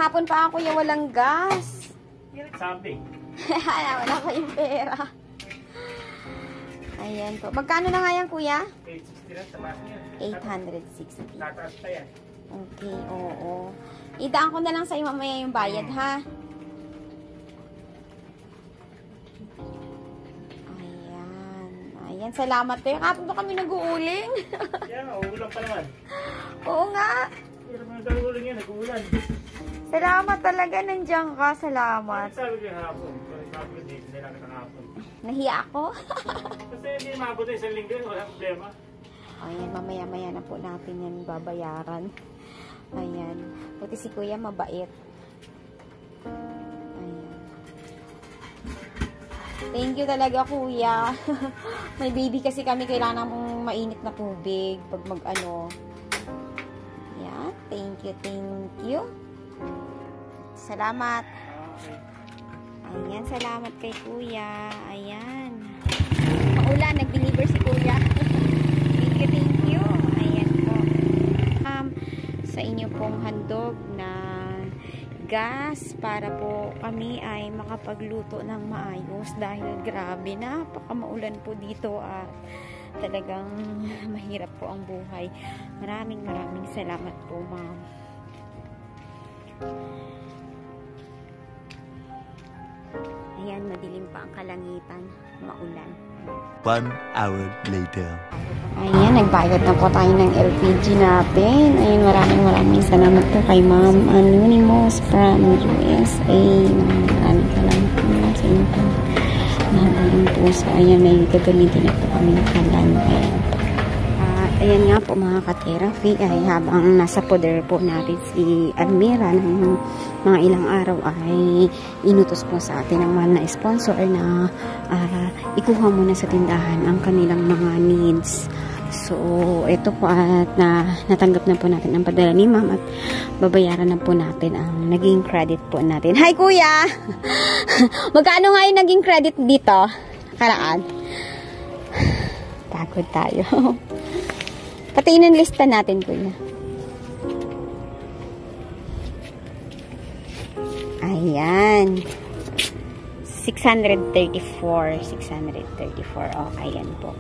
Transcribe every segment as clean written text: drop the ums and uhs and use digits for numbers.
Kahapon pa ako yung walang gas. Sabi. Wala pa yung pera. Ayan po. Magkano na nga yan, kuya? 860 lang, taas niya. 860. Tataas pa yan. Okay, oo. Idaan ko na lang sa iyo mamaya yung bayad, ha? Ayan. Ayan, salamat tayo. Kapag ba kami nag-uuling? Yan, uulan pa naman. Oo nga. Pero mga nag-uuling yan, nag-uulan. Salamat talaga, nandiyan ka. Salamat. Sabi ko yung hapon. Sabi ko dito, nila kita hapon. Nahiya ako. Kasi hindi maabot na isang linggo, wala problema. Ayan, mamaya-maya na po natin yan babayaran. Ayan. Buti si kuya mabait. Ayan. Thank you talaga, kuya. May baby kasi kami, kailangan mong mainit na tubig pag mag-ano. Ayan. Thank you, thank you. Salamat. Ayan, salamat kay kuya. Ayan. Maulan, nag-deliver si kuya. Thank you, thank you. Ayan po. Sa inyo pong handog na gas para po kami ay makapagluto ng maayos dahil grabe, napakamaulan po dito at talagang mahirap po ang buhay. Maraming salamat po, ma'am. Ayan, madilim pa ang kalangitan, maulan. 1 hour later. Ayan, nagbayad na po tayo ng LPG natin. Ayan, maraming salamat po kay Ma'am Anonymous from USA. Maraming salamat po sa inyo po. Nahalin po sa, ayan, may gagamitin na po kami ng kalan. Ayan nga po mga ka-therapy, ay habang nasa poder po natin si Almira ng mga ilang araw ay inutos po sa atin ng mahal na sponsor na ikuha muna sa tindahan ang kanilang mga needs. So, ito po at natanggap na po natin ang padala ni ma'am at babayaran na po natin ang naging credit po natin. Hi kuya! Magkano nga yung naging credit dito? Karaan? Pagod tayo. Patiin ang lista natin, kuya. Ayan. 634. Oh, ayan po.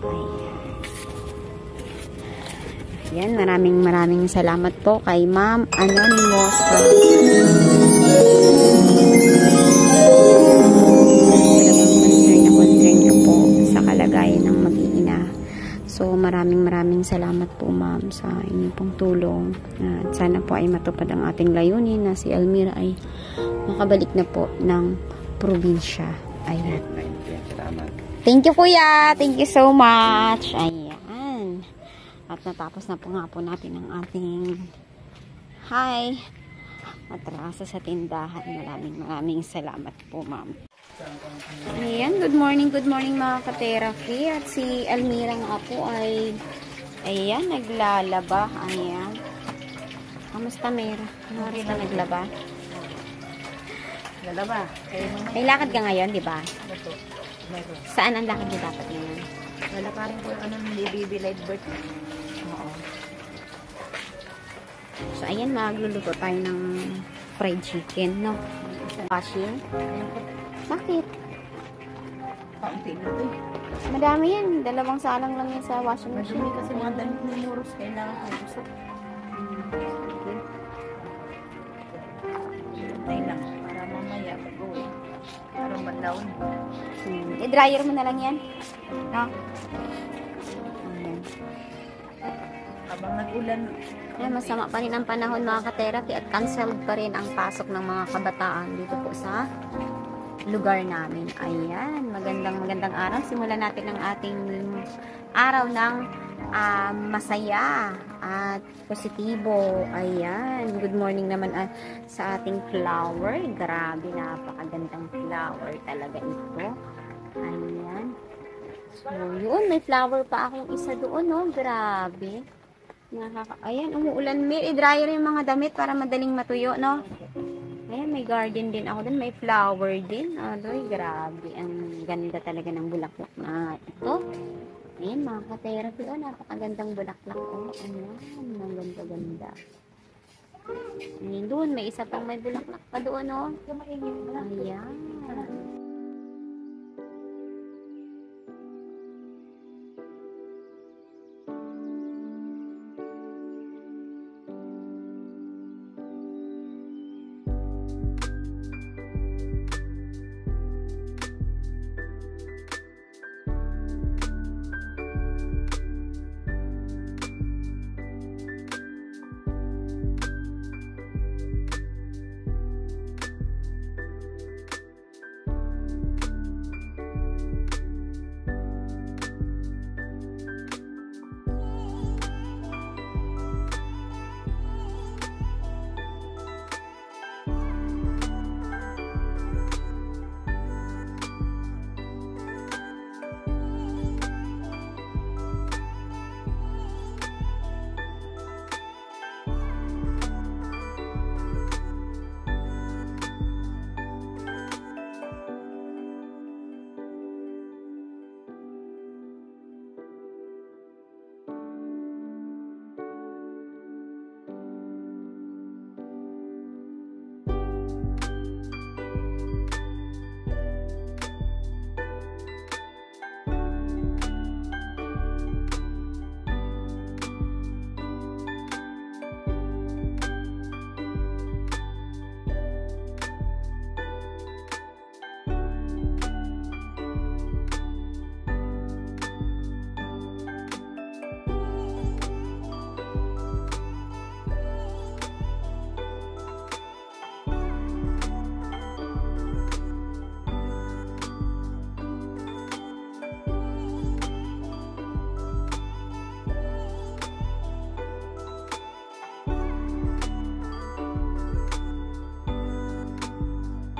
Ayan. Maraming salamat po kay Ma'am Anonymous. Concern ka po sa kalagayan ng mag-iina. So, maraming salamat po, ma'am, sa inyong pong tulong. At sana po ay matupad ang ating layunin na si Almira ay makabalik na po ng probinsya. Ayan. Thank you, kuya. Thank you so much. Ayan. At natapos na po nga po natin ang ating atraso sa tindahan. Maraming salamat po, ma'am. Ayan, good morning mga ka-therapy. At si Almira nga po ay ayan, naglalaba. Ayan. Kamusta, Mira? Kamusta naglaba? Lalaba. May lakad ka ngayon, di ba? Saan ang lakad niyo dapat ngayon? Lalakarin po yung baby live birth. Oo. So, ayan, magluluto tayo ng fried chicken, no? Washing. Bakit? Kaunti na ito. Madami yan. 2 salang lang yan sa washing machine. Kasi mga damit na nuros, kailangan ko gusto. Hintay lang. Para mamaya mag-uwi. Para malawin. I-dryer mo na lang yan. No? Ayan. Habang nag-ulan. Ayan, masama pa rin ang panahon mga ka-therapy at canceled pa rin ang pasok ng mga kabataan dito po sa lugar namin. Ayan, magandang araw. Simulan natin ang ating araw ng masaya at positibo. Ayan, good morning naman sa ating flower. Grabe, napakagandang flower talaga ito. Ayan. So, yun, may flower pa akong isa doon, no? Grabe. Ayan, umuulan. I-dryer yung mga damit para madaling matuyo, no? Ayan, may garden din ako dun. May flower din. Adoy, grabe. Ang ganda talaga ng bulaklak na ito. Ayan, mga ka-therapy. Napakagandang bulaklak. Ayan, ang ganda-ganda. Ayun, doon, may isa pang may bulaklak pa doon, oh. Ayan.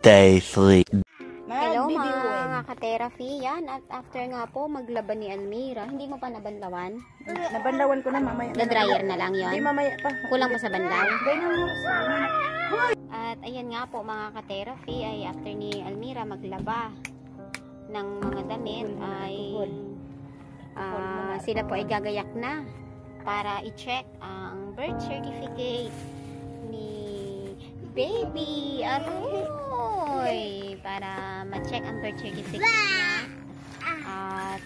Day 3. Hello mga ka-therapy. Yan, at after nga po maglaban ni Almira, hindi mo pa nabanlawan? Nabanlawan ko na mamaya. Na-dryer na lang yon. Hindi mamaya pa. Kulang pa sa banlaw. At ayan nga po mga ka-therapy, ay after ni Almira maglaba ng mga damit, ay sila po ay gagayak na para i-check ang birth certificate ni baby Aroy, para ma-check ang birth certificate niya at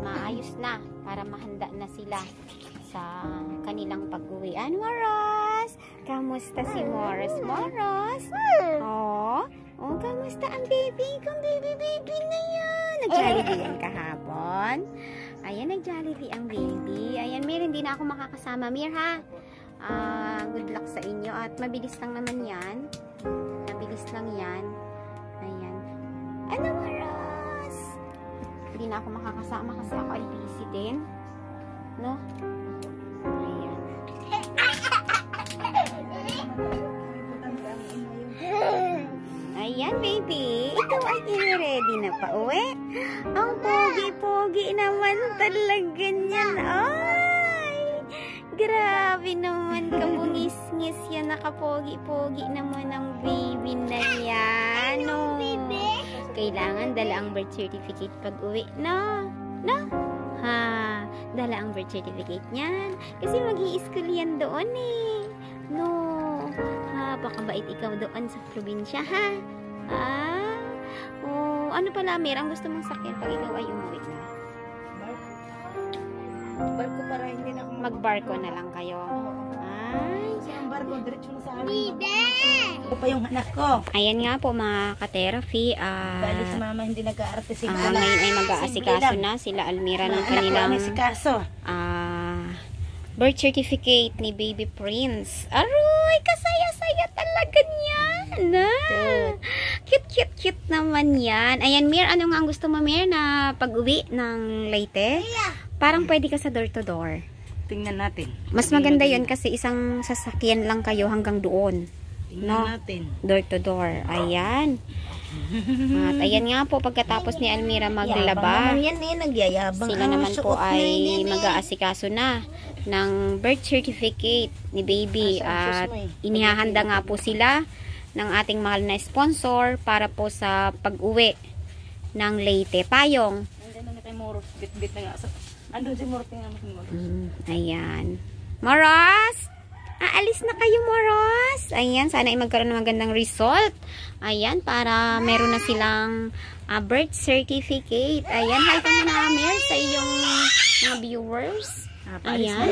maayos na para mahanda na sila sa kanilang pag-uwian. Moros! Kamusta si Moros? Moros? Oh, kamusta ang baby? Kung baby na yan. Nag-Jollibee yan kahapon. Ayan, nag-Jollibee ang baby. Ayan, Mir, hindi na ako makakasama, Mir, ha? Good luck sa inyo. At mabilis lang naman yan. Mabilis lang yan. Ayan. Ano, Moros? Hindi na ako makakasama kasi ako ay busy din. No? Ayan. Ayan, baby. Ikaw ay ready na pa uwi. Ang pogi-pogi naman talaga niyan. Ay! Grabe naman, kabungis-ngis yan. Nakapogi-pogi naman ang baby na yan. No? Kailangan dala ang birth certificate pag uwi. No? No? Ha? Dala ang birth certificate niyan. Kasi mag-i-school yan doon eh. No? Ha? Baka bait ikaw doon sa probinsya, ha? Oh, ano pala, Mir, ang gusto mong sakyan pag ikaw ay umuwi na? Barko para hindi na ako Magbarko na lang kayo. Ay. ang barko diretso na sa amin. Ako pa yung anak ko. Ayan nga po mga ka-therapy. Bali si mama hindi nag-aarte si Ngayon ay mag-aasikaso na sila Almira ng kanilang birth certificate ni Baby Prince. Aroy, kasaya-saya talaga niyan. Cute naman yan. Ayan, Mir, ano nga ang gusto mo, Mir, na pag-uwi ng Leyte? Parang pwede ka sa door-to-door. Tingnan natin. Mas maganda yun kasi isang sasakyan lang kayo hanggang doon. Tingnan natin. Door-to-door. Ayan. At ayan nga po, pagkatapos ni Almira maglaba, sila naman po ay mag-aasikaso na ng birth certificate ni baby. At inihahanda nga po sila ng ating mahal na sponsor para po sa pag-uwi ng Leyte. Payong. Andun si Morty nga. Ayan. Moros! Aalis na kayo, Moros! Ayan, sana ay magkaroon ng magandang result. Ayan, para meron na silang birth certificate. Ayan, hi ka muna, Mer, sa iyong mga viewers. Ayan.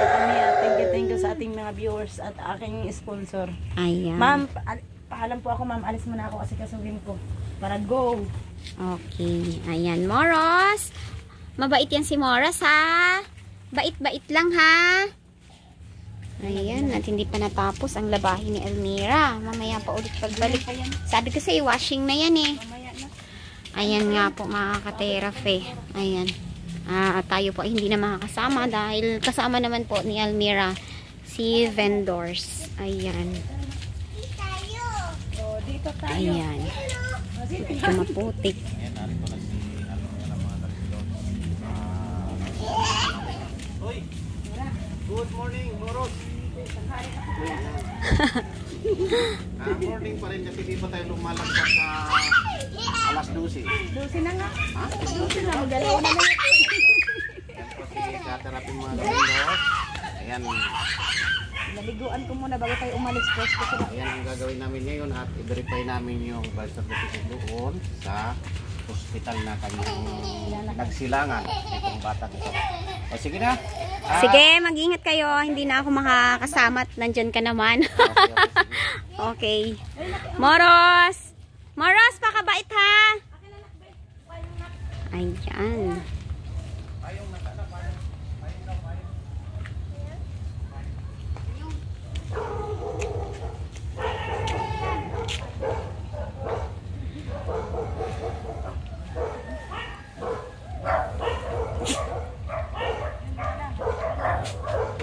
Thank you sa ating mga viewers at aking sponsor. Ayan. Ma'am, paalam po ako, ma'am. Alis muna ako kasi kasugin ko. Para go! Okay. Ayan, Moros. Mabait yan si Moros, ha? Bait-bait lang, ha? Ayan, at hindi pa natapos ang labahin ni Elmira. Mamaya pa ulit pagbalik. Sabi ko sa'yo, washing na yan, eh. Ayan nga po, mga ka-therapy. Ayan. Tayo po ay hindi na makakasama dahil kasama naman po ni Elmira si vendors. Ayan. Ayan. Medyo maputik. Good morning, Moros. Morning pa rin kasi di pa tayo lumalagpas sa alas 12. 12 na nga. 12 na, magdalaw na lang. Yan po si katerapin mga Moros. Ayan. Naliguan ko muna bago tayo umalis. Ayan ang gagawin namin ngayon at i-verify namin yung birth certificate doon sa hospital na kanyang nagsilangan itong batang ito. O sige na. Sige, mag-ingat kayo. Hindi na ako makakasama at nandyan ka naman. Okay. Moros! Moros, pakabait ha! Ayan.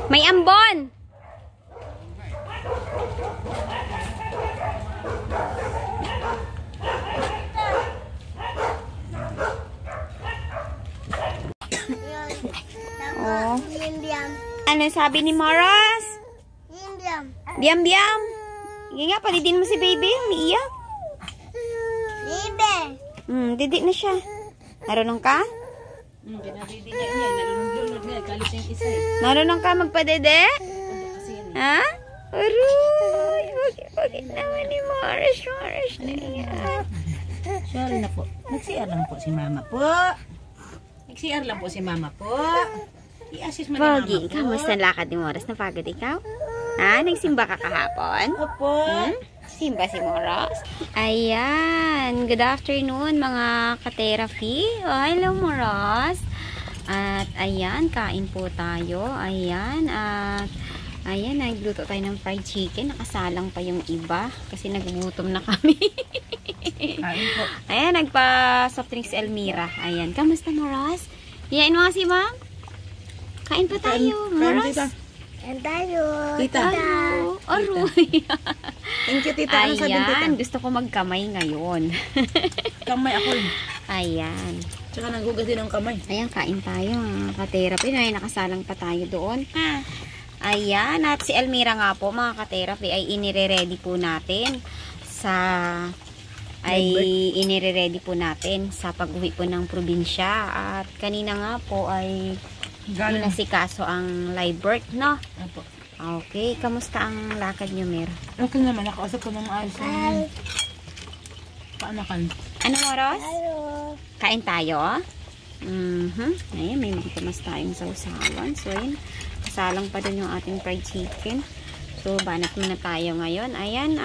May ambon! Oh. Ano sabi ni Moros? Biam-biam. Sige nga, palidin mo si baby. Umiiyak. Didi na siya. Marunong ka? Pinadidi niya. Nalulunod nga. Kalis yung isa eh. Marunong ka magpadede? Kasi yan eh. Ha? Aroy! Bakit naman ni Moros? Moros na yan. Sorry na po. Nag-CR lang po si mama po. Nag-CR lang po si mama po. I-assist mo ni mama Pogi, po. kamusta ang lakad ni Moros? Napagod ikaw? Ha? Nagsimba ka kahapon? Opo. Simba si Moros. Ayan. Good afternoon mga ka-therapy. Oh, hello Moros. At ayan, kain po tayo. Ayan. At ayan, nagluto tayo ng fried chicken. Nakasalang pa yung iba kasi nagugutom na kami. Kain po. Ayan, nagpa-soft drinks Elmira. Ayan. Kamusta Moros? Yain mo nga si ma'am. Kain pa tayo. Moros. Tita. Hello. Aroy. Thank you, tita. Ano sabihin, tita? Ayan, gusto ko magkamay ngayon. Kamay ako. Ayan. Tsaka naghugas din ang kamay. Ayan, kain tayo mga ka-therapy. Ay, nakasalang pa tayo doon. Ayan, at si Elmira nga po mga ka-therapy ay inire-ready po natin sa sa pag-uwi po ng probinsya. At kanina nga po ay inasikaso ang live birth, no? Opo. Okay, kamusta ang lakad nyo, Mer? Okay naman, nakausap ko ng ayos ng paanakan. Ano, Moros? Kain tayo? Ayan, may matimas tayong sausawan. So, ayan, kasalang pa dun yung ating fried chicken. So, banat muna tayo ngayon. Ayan,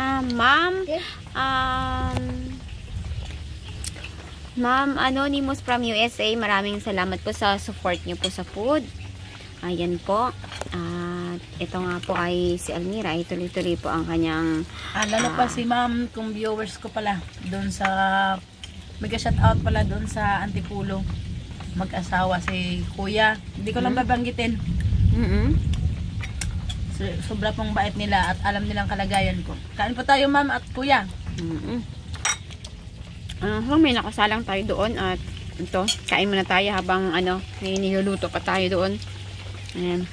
Ma'am Anonymous from USA, maraming salamat po sa support nyo po sa food. Ayan po. At ito nga po ay si Elmira, ay tuloy-tuloy po ang kanyang Lalo pa si ma'am, kung viewers ko pala, doon sa, mag-shout out pala doon sa Antipulo. Mag-asawa si Kuya. Hindi ko lang babanggitin. Sobra pong bait nila at alam nilang kalagayan ko. Kain po tayo ma'am at Kuya. May nakasalang tayo doon at ito, kain muna tayo habang may niluluto pa tayo doon. Ayan.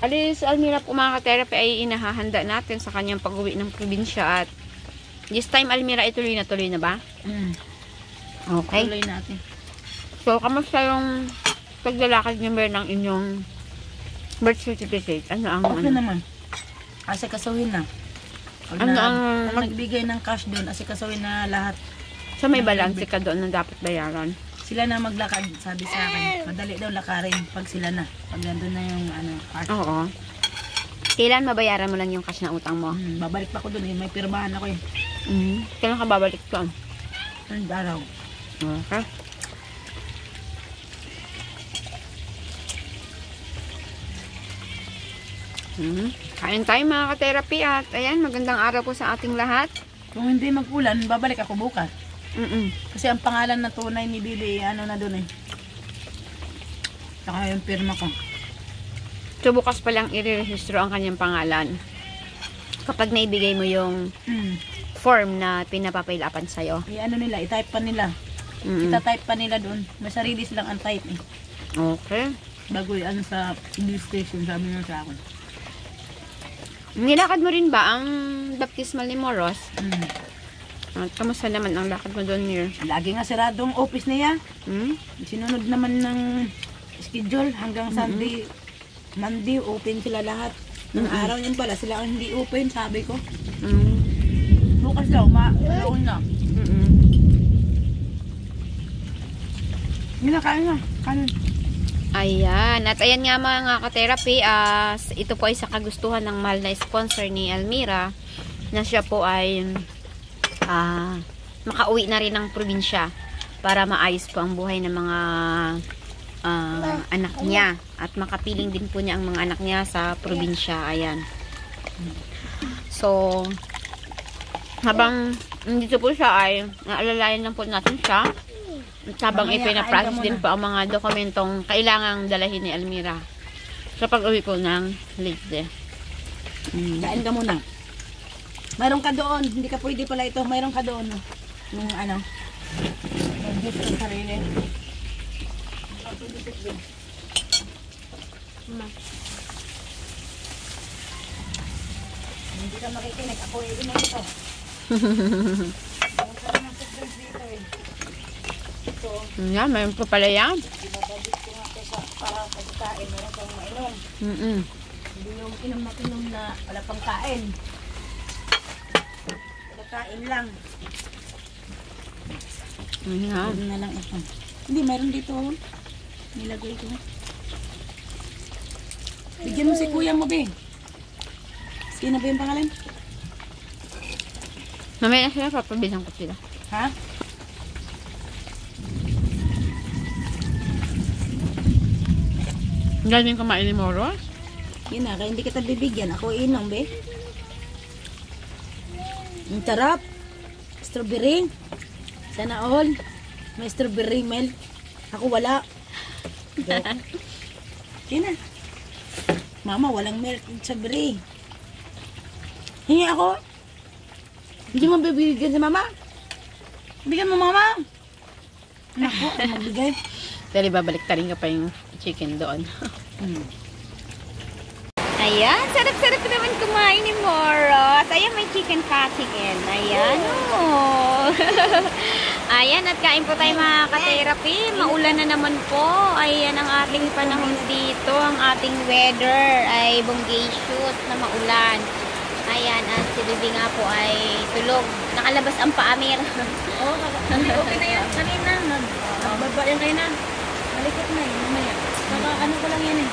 Alis Elmira po mga ka-therapy ay inahahanda natin sa kanyang pag-uwi ng probinsya at this time Elmira ay tuloy na ba? Okay. Tuloy natin. So, kamusta yung paglalakad niyo ng inyong birth certificate? Ano ang Okay naman. Asikasuhin na. Pag Ano na, ang pag nagbigay ng cash doon, asikasuhin na lahat. So, may balance ka doon na dapat bayaran? Sila na maglakad, sabi sa akin. Madali daw lakarin pag sila na. Pag nandun na yung cash. Oo. Kailan mabayaran mo lang yung cash na utang mo? Babalik pa ako doon eh. May pirmahan ako eh. Kailan ka babalik doon? Anong araw? Okay. Kain tayo mga ka-therapy at ayan, magandang araw po sa ating lahat. Kung hindi mag-ulan, babalik ako bukas. Mm-mm. Kasi ang pangalan na tunay ni Bibi, ano na doon eh. Saka yung pirma ko. So bukas pa lang i-rehistro ang kanyang pangalan. Kapag naibigay mo yung form na pinapapailapan sa'yo. Ano nila, i-type pa nila. Ita-type pa nila doon. May sarili silang ang-type eh. Okay. Bago yan sa English station, sabi nyo sa akin. Nilakad mo rin ba ang baptismal ni Moros? At kamusta naman ang lakad mo doon, Mir? Lagi nga siradong office niya. Hmm? Sinunod naman ng schedule hanggang Sunday. Monday, open sila lahat. Ng araw yun pala, sila ang hindi open, sabi ko. Bukas daw, ma-alone na. Hindi na, kain na. Kanin. Ayan. At ayan nga mga ka-therapy, ito po ay sa kagustuhan ng mahal na sponsor ni Almira na siya po ay makauwi na rin ng probinsya para maayos po ang buhay ng mga anak niya at makapiling din po niya ang mga anak niya sa probinsya. Ayan. So, habang nandito po siya ay naalalayan lang po natin siya at habang ipinaprocess din po ang mga dokumentong kailangang dalahin ni Almira sa pag-uwi po ng Leyte. Kain ka muna. Mayroon ka doon. Hindi ka pwede pala ito. Mayroon ka doon. Yung ano. Yung gift sa sarili. Hindi ka makikinig. Ako ay inom ito. Yan, mayroon po pala yan. Binabalik ko nga ito para pagkain. Meron kang mainom. Hindi yung inom na wala pang kain. Kain lang. Ayan. Na lang ito. Hindi, mayroon dito. Nilagay ko. Bigyan mo si kuya mo, Bing. Sino ba yung pangalan? Mamaya na sila, papabilang ko sila. Ha? Galing kumain ni Moros? Yun na, kaya hindi kita bibigyan. Ako inom, Be. Ang sarap. Strawberry. Sana all. May strawberry milk. Ako wala. Yun na. Mama, walang milk. Strawberry. Hingi ako. Hindi mo bibigyan si mama? Bigyan mo mama. Naku, ang magbigay. Dali, babalik tarin ka pa yung chicken doon. Ayan, sarap-sarap naman kumain ni Moros. Ayan, may chicken pa, chicken. Ayan, oh. Ayan, at kain po tayo mga ka-therapy. Maulan na naman po. Ayan ang ating panahon dito. Ang ating weather ay bonggacious na maulan. Ayan, at si Bibi nga po ay tulog. Nakalabas ang paamir. Oo, okay na yan. Kanina, nagbaba yan kayo na. Malikot na yun, mamaya. Saka ano ko lang yan eh.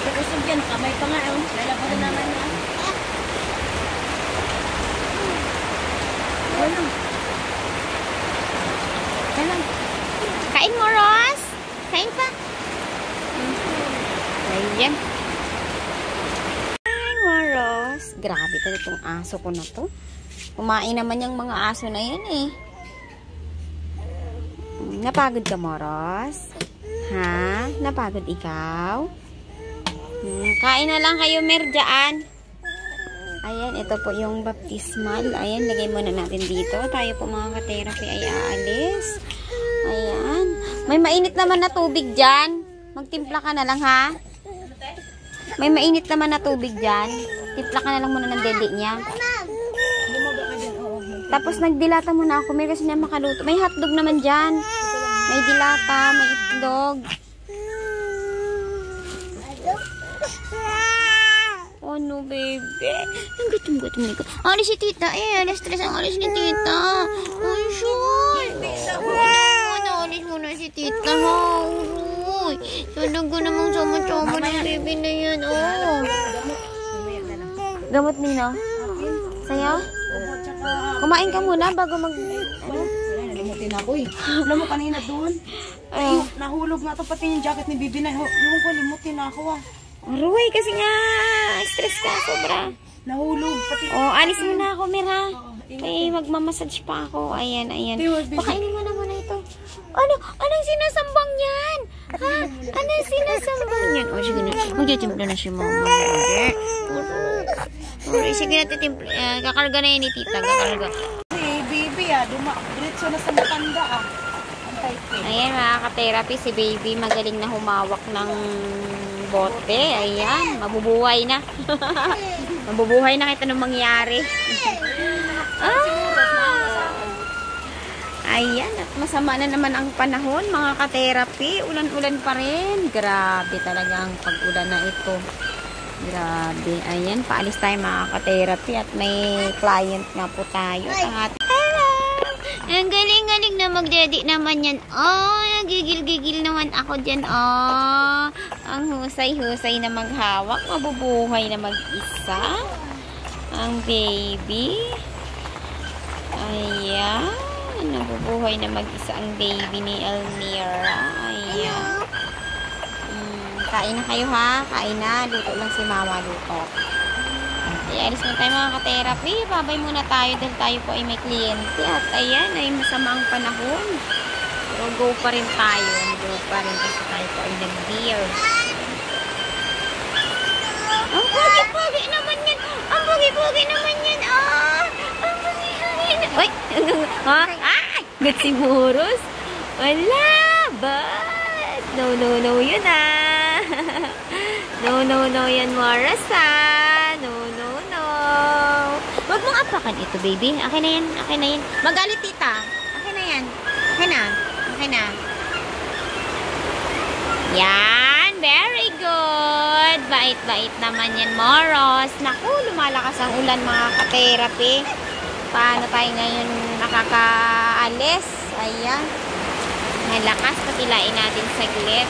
Pag-usog yan, kamay pa nga eh. Lalabasan naman na. Ano? Ano? Kain mo, Ros. Kain pa. Ayan. Ay, Moros. Grabe ka itong aso ko na to. Kumain naman yung mga aso na yan eh. Napagod ka, Moros? Ha? Napagod ikaw? Kain na lang kayo, Merjaan. Ayan, ito po yung baptismal. Ayan, lagay muna natin dito. Tayo po mga ka-therapy ay aalis. Ayan. May mainit naman na tubig dyan. Magtimpla ka na lang, ha? May mainit naman na tubig dyan. Timpla ka na lang muna ng dede niya. Tapos nagdilata muna ako, Mir, kasi niya makaluto. May hotdog naman dyan. May dilata, may itlog. Ano, baby? Ang gutom-gutom nito. Alis si tita eh. Alis stress ang alis ni tita. Ay, sure. Alis muna si tita. Uy. Talaga namang sama-sama ng baby na yan. Oh. Gamot nino? Sa'yo? Kumain ka muna bago mag... Ano? Limutin ako eh. Alam mo kanina doon? Ay, nahulog nga to pati yung jacket ni Bibi na. Yung ko limutin ako ah. Aroy, kasi nga stress ka sobra. Nahulog pati. Oh, alis muna ako, Mira. Eh, magmamassage pa ako. Ayan, ayan. Pakainin mo na muna ito. Anong sinasambang yan? Ha? Anong sinasambang yan? Oh, sige na. Magtitimpla na si mama. Sige na, titimpla. Kakarga na yan ni tita. Kakarga. Si Bibi ah, diretso na sa matanda ah. Ayan, mga ka-therapy, si baby magaling na humawak ng bote. Ayan, mabubuhay na. Mabubuhay na kita nung mangyari. Ayan, at masama na naman ang panahon, mga ka-therapy. Ulan-ulan pa rin. Grabe talaga ang pag-ulan na ito. Grabe. Ayan, paalis tayo mga ka-therapy at may client na po tayo. Ang galing-galing na magdedi naman yan. Oh, nagigil-gigil naman ako dyan. Oh, ang husay-husay na maghawak. Mabubuhay na mag-isa. Ang baby. Ayan. Nabubuhay na mag-isa ang baby ni Elmira. Ayan. Kain na kayo ha. Kain na. Luto lang si mama. Luto. Alis na tayo mga ka-therapy. Babay muna tayo dahil tayo po ay may kliyente. At ayan, ay masama ang panahon. Pero go pa rin tayo. Go pa rin kasi tayo po ay nag-beer. Ang pogi-pogi naman yan. Ang pogi-pogi naman yan. Ang pogi-pogi na. Uy! Ha? Ay! Gat si Muros. Wala! But? No, no, no yun ah. No, no, no yan, Moras ah. No, no, no. Huwag mong apakan ito, baby. Akin na yan. Akin na yan. Magalit, tita. Akin na yan. Akin na. Akin na. Yan. Very good. Bait-bait naman yan, Moros. Naku, lumalakas ang ulan, mga ka-therapy. Paano tayo ngayon nakakaalis? Ayan. Malakas. Patilain natin saglit.